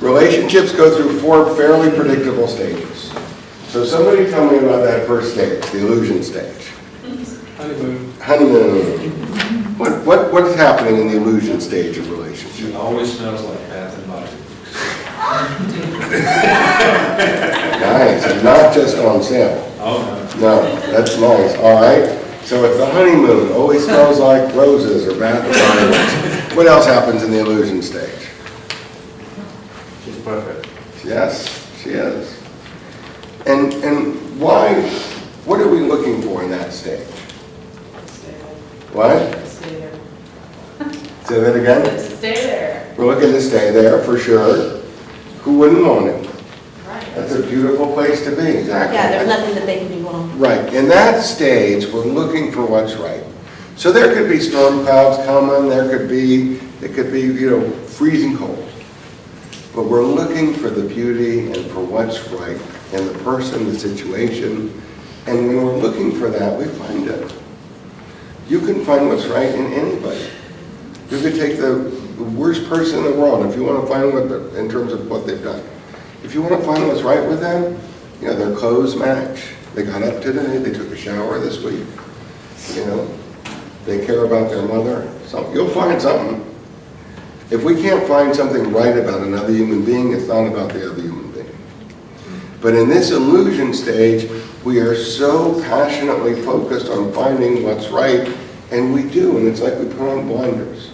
Relationships go through 4 fairly predictable stages. So somebody tell me about that first stage, the illusion stage. Honeymoon. Honeymoon. What's happening in the illusion stage of relationship? It always smells like Bath and Body Nice, and not just on sale. Oh, No, that's nice, all right. So it's the honeymoon, always smells like roses or Bath and Body Works. What else happens in the illusion stage? she's perfect. Yes, she is. And why, what are we looking for in that stage? What? Stay there. Say that again? To stay there. We're looking to stay there for sure. Who wouldn't want it? Right. That's a beautiful place to be, exactly. Yeah, there's nothing that they can do wrong. Right, in that stage, we're looking for what's right. So there could be storm clouds coming, it could be, freezing cold. But we're looking for the beauty and for what's right in the person, the situation. And when we're looking for that, we find it. You can find what's right in anybody. You could take the worst person in the world, if you want to find in terms of what they've done. If you want to find what's right with them, their clothes match. They got up today, they took a shower this week. They care about their mother. You'll find something. If we can't find something right about another human being, it's not about the other human being. But in this illusion stage, we are so passionately focused on finding what's right, and we do, and it's like we put on blinders.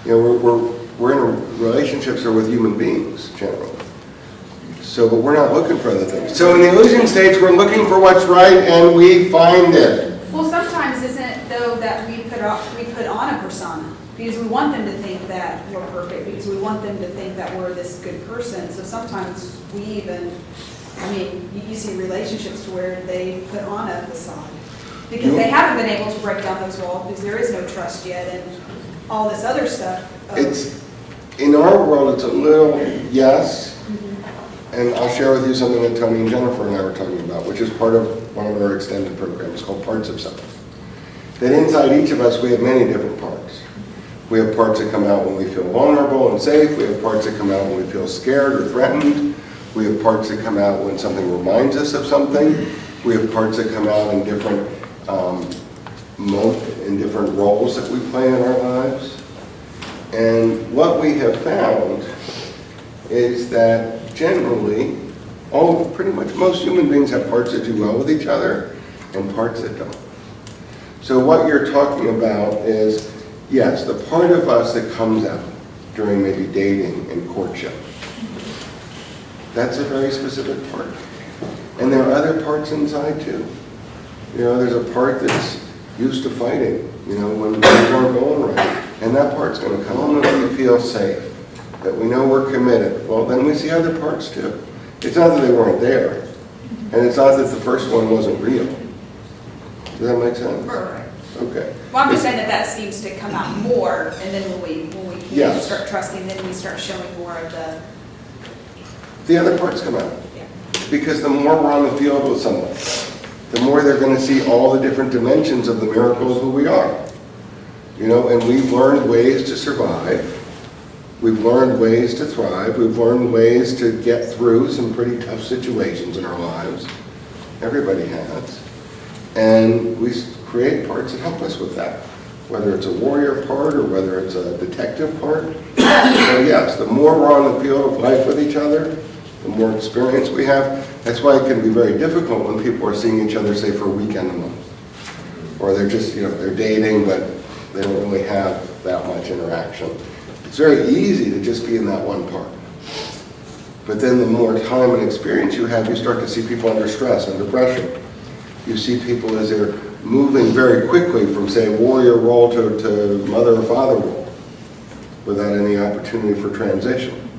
We're in relationships are with human beings, generally. So, but we're not looking for other things. So in the illusion stage, we're looking for what's right, and we find it. Well, sometimes isn't it though that we put on a persona because we want them to think that we're perfect, because we want them to think that we're this good person. So sometimes we even, you see relationships to where they put on a facade because they haven't been able to break down those walls because there is no trust yet and all this other stuff. It's in our world, it's a little yes. And I'll share with you something that Tony and Jennifer and I were talking about, which is part of one of our extended programs called Parts of Self. That inside each of us, we have many different parts. We have parts that come out when we feel vulnerable and safe. We have parts that come out when we feel scared or threatened. We have parts that come out when something reminds us of something. We have parts that come out in different roles that we play in our lives. And what we have found is that generally, pretty much most human beings have parts that do well with each other and parts that don't. So what you're talking about is, yes, the part of us that comes out during maybe dating and courtship. That's a very specific part. And there are other parts inside too. There's a part that's used to fighting, when things aren't going right. And that part's going to come when we feel safe, that we know we're committed. Well, then we see other parts too. It's not that they weren't there, and it's not that the first one wasn't real. Does that make sense? Right. Okay. Well, I'm just saying that seems to come out more, and then when we can Yes. start trusting, then we start showing more of The other parts come out. yeah. Because the more we're on the field with someone, the more they're going to see all the different dimensions of the miracle of who we are. And we've learned ways to survive. We've learned ways to thrive. We've learned ways to get through some pretty tough situations in our lives. Everybody has. And we create parts that help us with that, whether it's a warrior part or whether it's a detective part. So yes, the more we're on the field of life with each other, the more experience we have. That's why it can be very difficult when people are seeing each other, say, for a weekend a month. Or they're just, they're dating, but they don't really have that much interaction. It's very easy to just be in that one part. But then the more time and experience you have, you start to see people under stress, under pressure. You see people as they're moving very quickly from, say, warrior role to mother or father role without any opportunity for transition.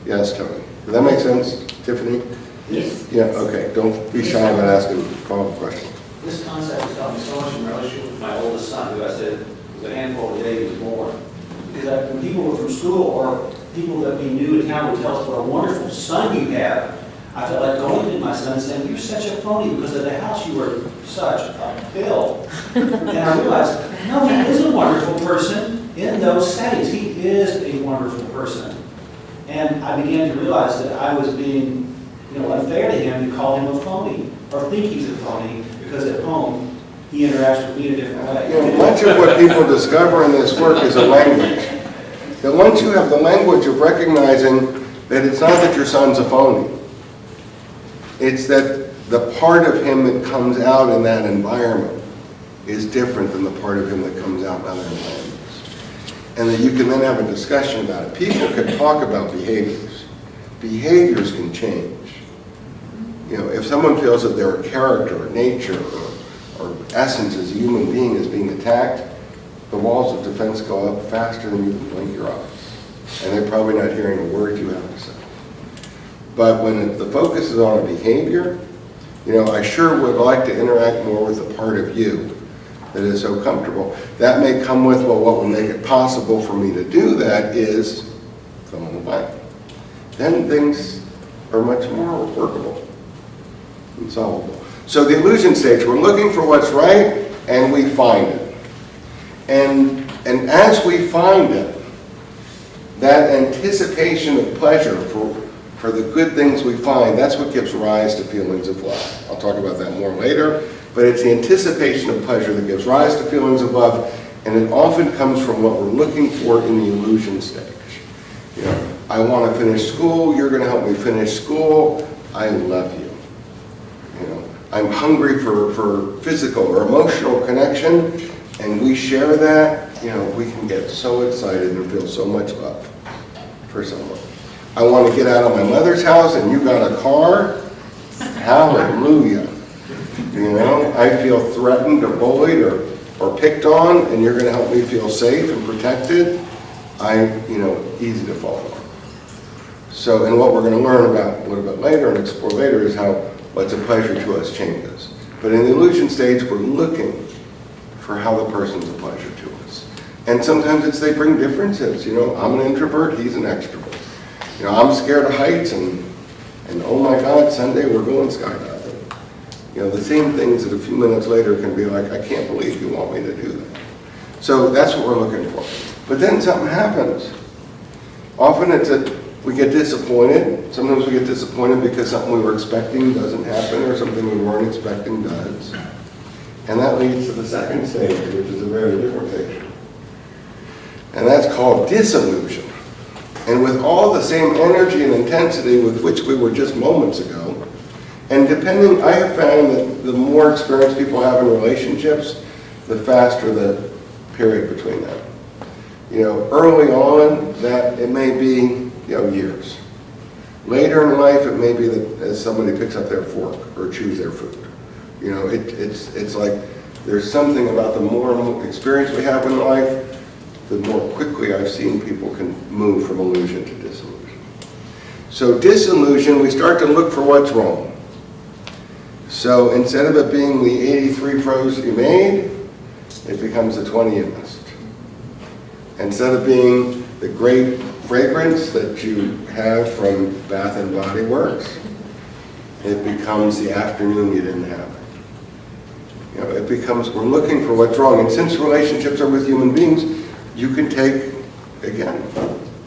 Yes, Tony. Does that make sense, Tiffany? Yes. Yeah, okay. Don't be shy about asking follow-up questions. This concept has helped me so much in my relationship with my oldest son, who I said was a handful the day he was born. Because when people were from school or people that we knew in town would tell us what a wonderful son you have, I felt like going to my son and saying, "You're such a phony because at the house you were such a pill." And I realized, no, he is a wonderful person in those settings. He is a wonderful person. And I began to realize that I was being, unfair to him to call him a phony, or think he's a phony, because at home, he interacts with me in a different way. Much of what people discover in this work is a language. That once you have the language of recognizing that it's not that your son's a phony, it's that the part of him that comes out in that environment is different than the part of him that comes out in other environments. And that you can then have a discussion about it. People can talk about behaviors. Behaviors can change. If someone feels that their character or nature or essence as a human being is being attacked, the walls of defense go up faster than you can blink your eyes. And they're probably not hearing a word you have to say. But when the focus is on a behavior, I sure would like to interact more with the part of you that is so comfortable. That may come with, well, what will make it possible for me to do that is fill in the blank. Then things are much more workable and solvable. So the illusion stage, we're looking for what's right, and we find it. And as we find it, that anticipation of pleasure for the good things we find, that's what gives rise to feelings of love. I'll talk about that more later, but it's the anticipation of pleasure that gives rise to feelings of love, and it often comes from what we're looking for in the illusion stage. I want to finish school, you're going to help me finish school, I love you. I'm hungry for physical or emotional connection, and we share that, we can get so excited and feel so much love for someone. I want to get out of my mother's house and you got a car, hallelujah. I feel threatened or bullied or picked on, and you're going to help me feel safe and protected. Easy to fall for. So, and what we're going to learn about a little bit later and explore later is how what's a pleasure to us changes. But in the illusion stage, we're looking for how the person's a pleasure to us. And sometimes they bring differences. I'm an introvert, he's an extrovert. I'm scared of heights, and oh my God, Sunday we're going skydiving. The same things that a few minutes later can be like, I can't believe you want me to do that. So that's what we're looking for. But then something happens. Often we get disappointed. Sometimes we get disappointed because something we were expecting doesn't happen, or something we weren't expecting does. And that leads to the second stage, which is a very different picture. And that's called disillusion. And with all the same energy and intensity with which we were just moments ago, and I have found that the more experience people have in relationships, the faster the period between them. Early on, that it may be, years. Later in life, it may be that as somebody picks up their fork or chews their food. It's like there's something about the more experience we have in life, the more quickly I've seen people can move from illusion to disillusion. So disillusion, we start to look for what's wrong. So instead of it being the 83 throws you made, it becomes the 20 you missed. Instead of being the great fragrance that you have from Bath and Body Works, it becomes the afternoon you didn't have it. It becomes, we're looking for what's wrong. And since relationships are with human beings, you can take, again,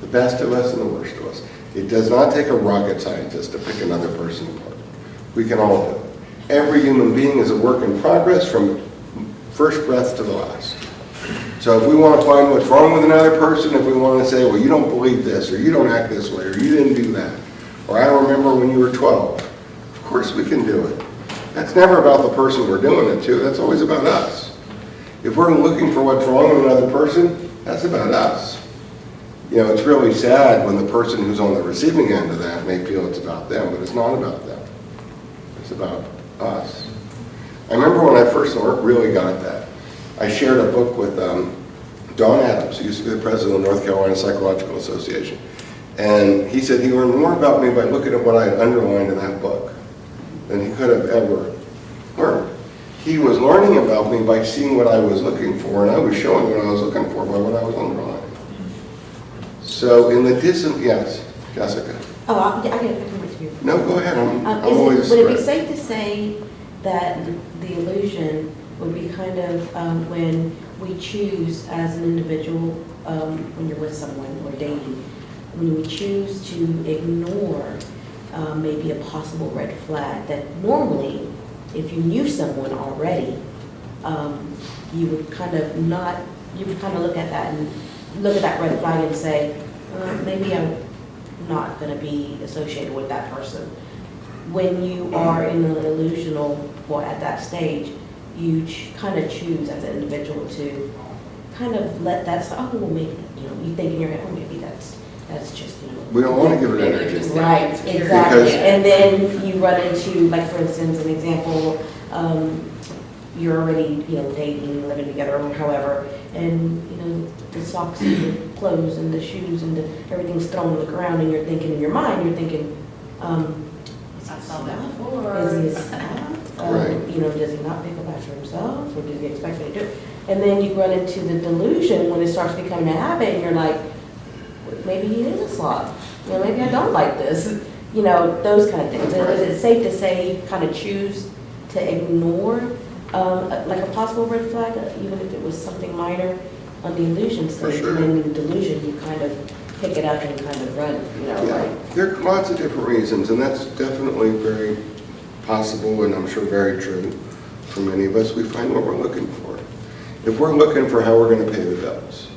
the best of us and the worst of us. It does not take a rocket scientist to pick another person apart. We can all do it. Every human being is a work in progress from first breath to the last. So if we want to find what's wrong with another person, if we want to say, well, you don't believe this, or you don't act this way, or you didn't do that, or I remember when you were 12, of course we can do it. That's never about the person we're doing it to, that's always about us. If we're looking for what's wrong with another person, that's about us. It's really sad when the person who's on the receiving end of that may feel it's about them, but it's not about them. It's about us. I remember when I first really got that. I shared a book with Don Adams, who used to be the president of the North Carolina Psychological Association. And he said he learned more about me by looking at what I had underlined in that book than he could have ever learned. He was learning about me by seeing what I was looking for, and I was showing what I was looking for by what I was underlining. So in the yes, Jessica. Oh, I get a comment to you. No, go ahead. I'm always. Would it be safe to say that the illusion would be kind of when we choose as an individual, when you're with someone or dating, when we choose to ignore maybe a possible red flag that normally, if you knew someone already, you would kind of not, you would kind of look at that and look at that red flag and say, maybe I'm not going to be associated with that person. When you are in an illusional, well, at that stage, you kind of choose as an individual to kind of let that, oh, well, maybe, you think in your head, oh, maybe that's just, We don't want to give it Maybe energy. just- Right, Because- exactly. And then you run into, like, for instance, an example, you're already, dating, living together, or however, and, the socks and the clothes and the shoes and everything's thrown on the ground, and you're thinking, in your mind, you're thinking, I saw that before. is this out? Right. Does he not pick up after himself, or does he expect me to do it? And then you run into the delusion when it starts becoming a habit, and you're like, maybe he is a slob. Maybe I don't like this. Those kind of things. And is it safe to say you kind of choose to ignore, like a possible red flag, even if it was something minor on the illusion For stage? sure. And then in the delusion, you kind of pick it up and kind of run, Yeah, like. there are lots of different reasons, and that's definitely very possible, and I'm sure very true for many of us. We find what we're looking for. If we're looking for how we're going to pay the bills,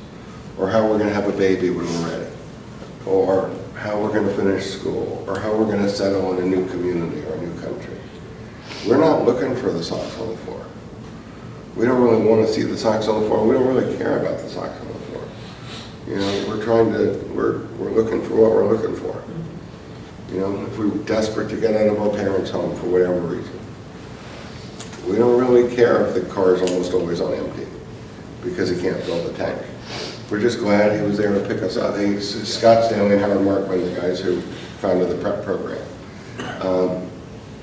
or how we're going to have a baby when we're ready, or how we're going to finish school, or how we're going to settle in a new community or a new country, we're not looking for the socks on the floor. We don't really want to see the socks on the floor. We don't really care about the socks on the floor. We're looking for what we're looking for. If we were desperate to get out of our parents' home for whatever reason, we don't really care if the car is almost always on empty because he can't fill the tank. We're just glad he was there to pick us up. Scott Stanley and Howard Markman, the guys who founded the PrEP program,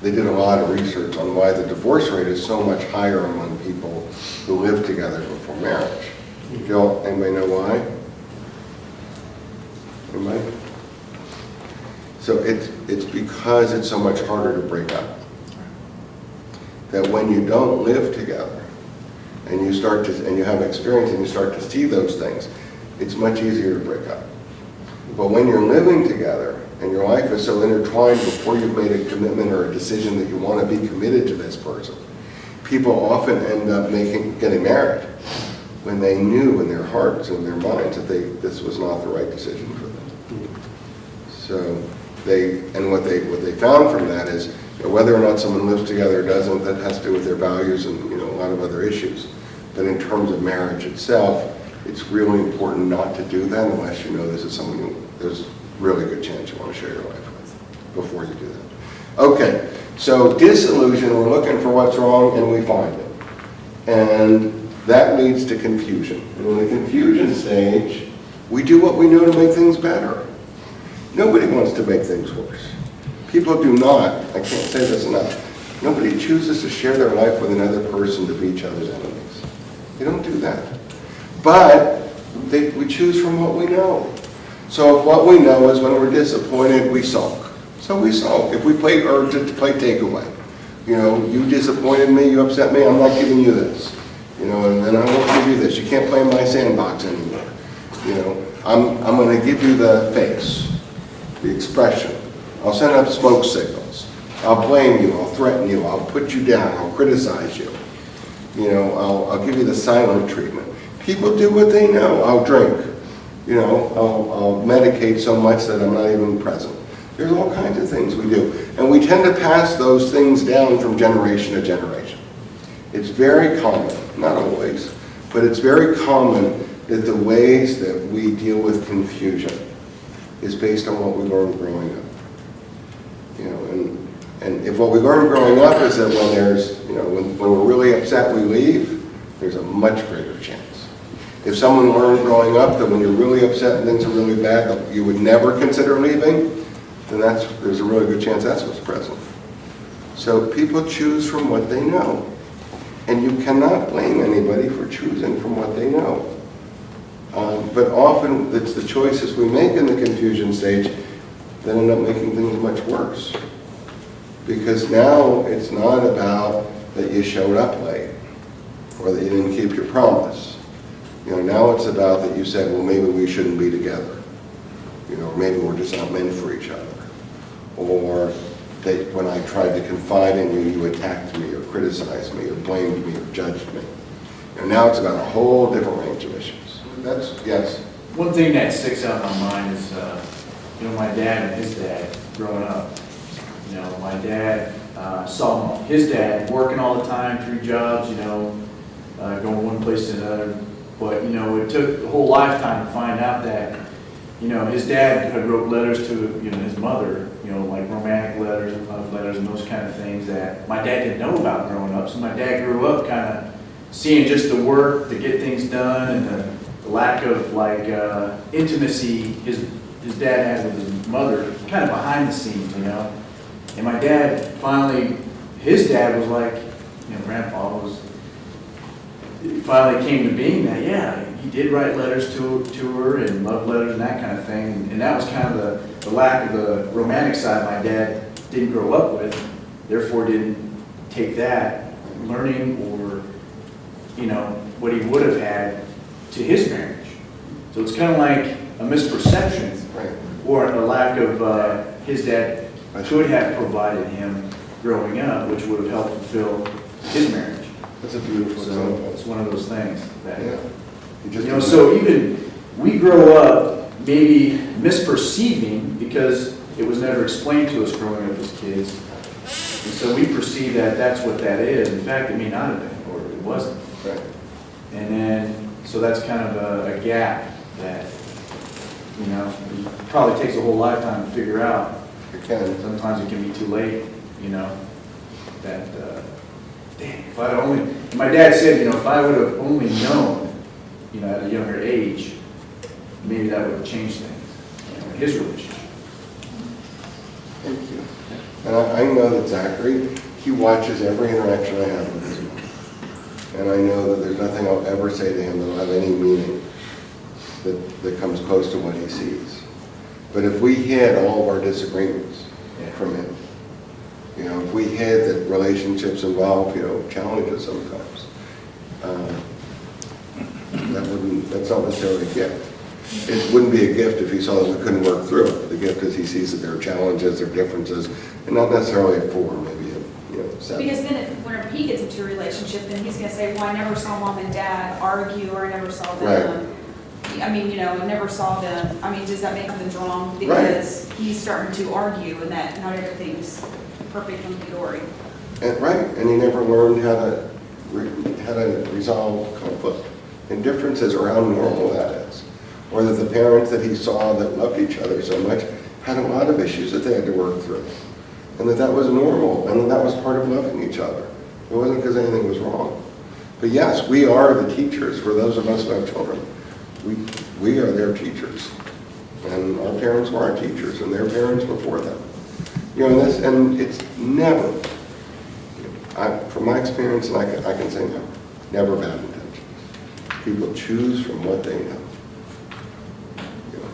they did a lot of research on why the divorce rate is so much higher among people who live together before marriage. Jill, anybody know why? Anybody? So it's because it's so much harder to break up. That when you don't live together and you have experience and you start to see those things, it's much easier to break up. But when you're living together and your life is so intertwined before you've made a commitment or a decision that you want to be committed to this person, people often end up getting married when they knew in their hearts and their minds that this was not the right decision for them. So what they found from that is whether or not someone lives together or doesn't, that has to do with their values and a lot of other issues. But in terms of marriage itself, it's really important not to do that unless you know this is someone there's really good chance you want to share your life with before you do that. Okay, so disillusion, we're looking for what's wrong and we find it. And that leads to confusion. And in the confusion stage, we do what we know to make things better. Nobody wants to make things worse. People do not, I can't say this enough, nobody chooses to share their life with another person to be each other's enemies. They don't do that. But we choose from what we know. So if what we know is when we're disappointed, we sulk. So we sulk. If we play takeaway, you disappointed me, you upset me, I'm not giving you this. And then I won't give you this. You can't play in my sandbox anymore. I'm going to give you the face, the expression. I'll send up smoke signals. I'll blame you. I'll threaten you. I'll put you down. I'll criticize you. I'll give you the silent treatment. People do what they know. I'll drink. I'll medicate so much that I'm not even present. There's all kinds of things we do. And we tend to pass those things down from generation to generation. It's very common, not always, but it's very common that the ways that we deal with confusion is based on what we learned growing up. And if what we learned growing up is that when we're really upset we leave, there's a much greater chance. If someone learned growing up that when you're really upset and things are really bad, that you would never consider leaving, then there's a really good chance that's what's present. So people choose from what they know. And you cannot blame anybody for choosing from what they know. But often it's the choices we make in the confusion stage that end up making things much worse. Because now it's not about that you showed up late or that you didn't keep your promise. Now it's about that you said, well, maybe we shouldn't be together. You know, maybe we're just not meant for each other. Or that when I tried to confide in you, you attacked me or criticized me or blamed me or judged me. And now it's about a whole different range of issues. That's, yes. One thing that sticks out in my mind is, my dad and his dad growing up. My dad saw his dad working all the time, 3 jobs, going one place to another. But, it took a whole lifetime to find out that, his dad had wrote letters to, his mother, like romantic letters and love letters and those kind of things that my dad didn't know about growing up. So my dad grew up kind of seeing just the work to get things done and the lack of intimacy his dad had with his mother, kind of behind the scenes, And my dad finally, his dad was like, Grandpa was, it finally came to being that, yeah, he did write letters to her and love letters and that kind of thing. And that was kind of the lack of the romantic side my dad didn't grow up with, therefore didn't take that learning or, what he would have had to his marriage. So it's kind of like a misperception Right. or a lack of his dad could have provided him growing up, which would have helped fulfill his marriage. That's a beautiful So example. it's one of those things that, Yeah. You just so even we grow up maybe misperceiving because it was never explained to us growing up as kids. And so we perceive that that's what that is. In fact, it may not have been, or it wasn't. Right. And then, so that's kind of a gap that, it probably takes a whole lifetime to figure out. You can. Sometimes it can be too late, that, dang, if I'd only, my dad said, if I would have only known, at a younger age, maybe that would have changed things, in his relationship. Thank you. And I know that Zachary, he watches every interaction I have with him. And I know that there's nothing I'll ever say to him that will have any meaning that comes close to what he sees. But if we hid all of our disagreements from him, if we hid that relationships involve, challenges sometimes, that's not necessarily a gift. It wouldn't be a gift if he saw that we couldn't work through it. The gift is he sees that there are challenges, there are differences, and not necessarily a 4, maybe a 7. Because then whenever he gets into a relationship, then he's gonna say, well, I never saw mom and dad argue, or I never saw them. I mean, I never saw them. I mean, does that make things wrong? Because he's starting to argue and that not everything's perfect hunky-dory. And he never learned how to resolve conflict and differences or how normal that is. Or that the parents that he saw that loved each other so much had a lot of issues that they had to work through. And that was normal, and that was part of loving each other. It wasn't because anything was wrong. But yes, we are the teachers for those of us who have children. We are their teachers. And our parents were our teachers, and their parents before them. And it's never, from my experience, and I can say never bad intentions. People choose from what they know,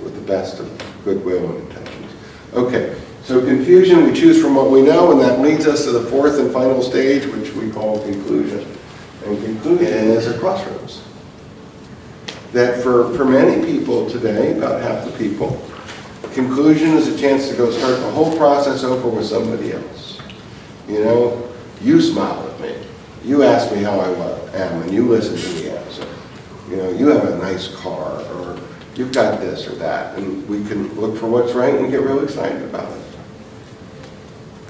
with the best of goodwill and intentions. Okay, so confusion, we choose from what we know, and that leads us to the 4th and final stage, which we call conclusion. And conclusion is a crossroads. That for many people today, about half the people, conclusion is a chance to go start the whole process over with somebody else. You smiled at me. You asked me how I am, and you listened to the answer. You have a nice car, or you've got this or that, and we can look for what's right and get real excited about it.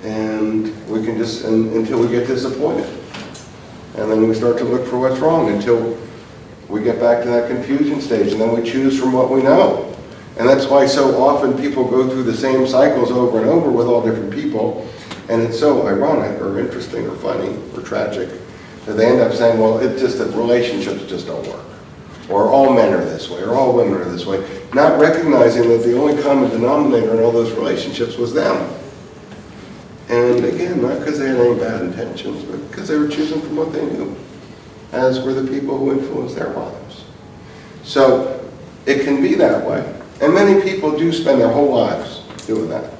And we can just, until we get disappointed. And then we start to look for what's wrong until we get back to that confusion stage, and then we choose from what we know. And that's why so often people go through the same cycles over and over with all different people, and it's so ironic or interesting or funny or tragic that they end up saying, well, it's just that relationships just don't work. Or all men are this way, or all women are this way, not recognizing that the only common denominator in all those relationships was them. And again, not because they had any bad intentions, but because they were choosing from what they knew, as were the people who influenced their lives. So it can be that way. And many people do spend their whole lives doing that,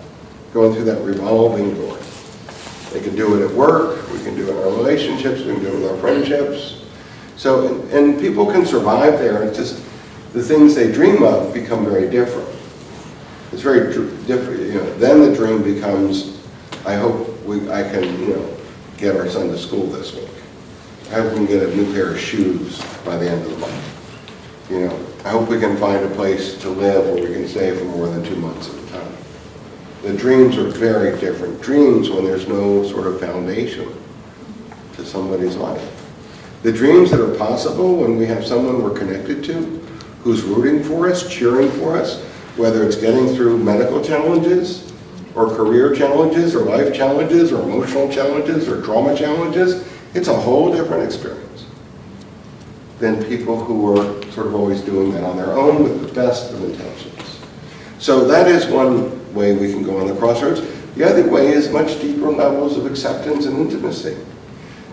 going through that revolving door. They can do it at work, we can do it in our relationships, we can do it with our friendships. So, and people can survive there, it's just the things they dream of become very different. very different, then the dream becomes, I hope I can, get our son to school this week. I hope we can get a new pair of shoes by the end of the month. I hope we can find a place to live where we can stay for more than 2 months at a time. The dreams are very different. Dreams when there's no sort of foundation to somebody's life. The dreams that are possible when we have someone we're connected to, who's rooting for us, cheering for us, whether it's getting through medical challenges, or career challenges, or life challenges, or emotional challenges, or trauma challenges, it's a whole different experience than people who are sort of always doing that on their own with the best of intentions. So that is one way we can go on the crossroads. The other way is much deeper levels of acceptance and intimacy.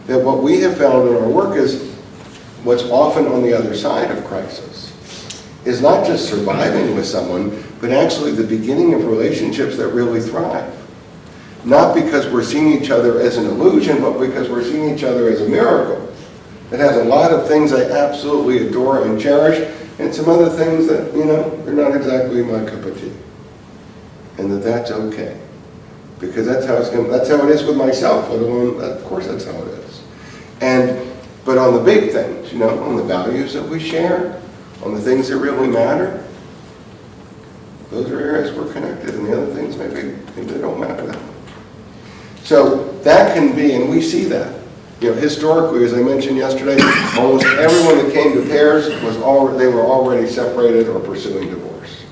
That what we have found in our work is what's often on the other side of crisis is not just surviving with someone, but actually the beginning of relationships that really thrive. Not because we're seeing each other as an illusion, but because we're seeing each other as a miracle. It has a lot of things I absolutely adore and cherish, and some other things that, they're not exactly my cup of tea. And that's okay. Because that's how it is with myself, let alone, of course that's how it is. But on the big things, on the values that we share, on the things that really matter, those are areas we're connected, and the other things maybe they don't matter that much. So that can be, and we see that. Historically, as I mentioned yesterday, almost everyone that came to pairs they were already separated or pursuing divorce.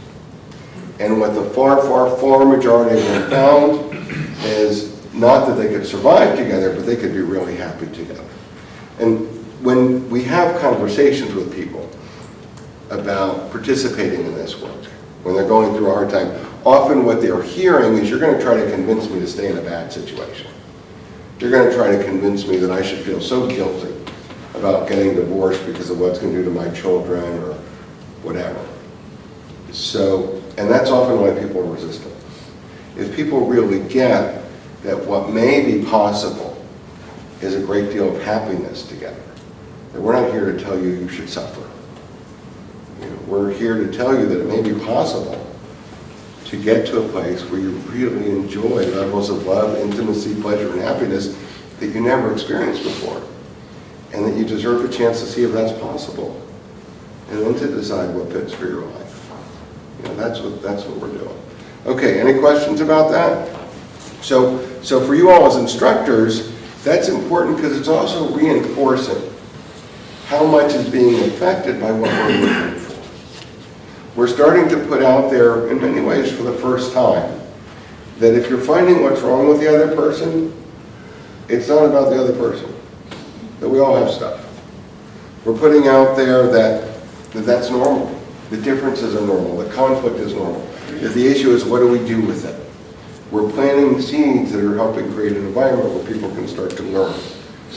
And what the far majority of them found is not that they could survive together, but they could be really happy together. And when we have conversations with people about participating in this work, when they're going through a hard time, often what they're hearing is, you're going to try to convince me to stay in a bad situation. You're going to try to convince me that I should feel so guilty about getting divorced because of what it's going to do to my children or whatever. So, and that's often why people are resistant. If people really get that what may be possible is a great deal of happiness together, that we're not here to tell you should suffer. We're here to tell you that it may be possible to get to a place where you really enjoy levels of love, intimacy, pleasure, and happiness that you never experienced before. And that you deserve a chance to see if that's possible. And then to decide what fits for your life. That's what we're doing. Okay, any questions about that? So for you all as instructors, that's important because it's also reinforcing how much is being affected by what we're looking for. We're starting to put out there, in many ways for the first time, that if you're finding what's wrong with the other person, it's not about the other person. That we all have stuff. We're putting out there that's normal. The differences are normal. The conflict is normal. If the issue is, what do we do with it? We're planting seeds that are helping create an environment where people can start to learn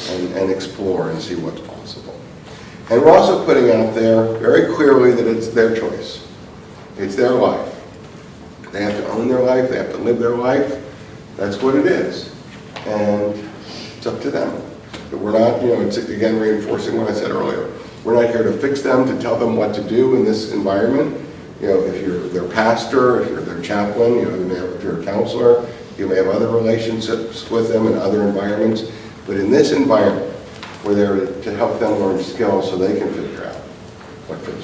and explore and see what's possible. And we're also putting out there very clearly that it's their choice. It's their life. They have to own their life. They have to live their life. That's what it is. And it's up to them. But we're not, it's again reinforcing what I said earlier. We're not here to fix them, to tell them what to do in this environment. If you're their pastor, if you're their chaplain, if you're a counselor, you may have other relationships with them in other environments. But in this environment, we're there to help them learn skills so they can figure out what fits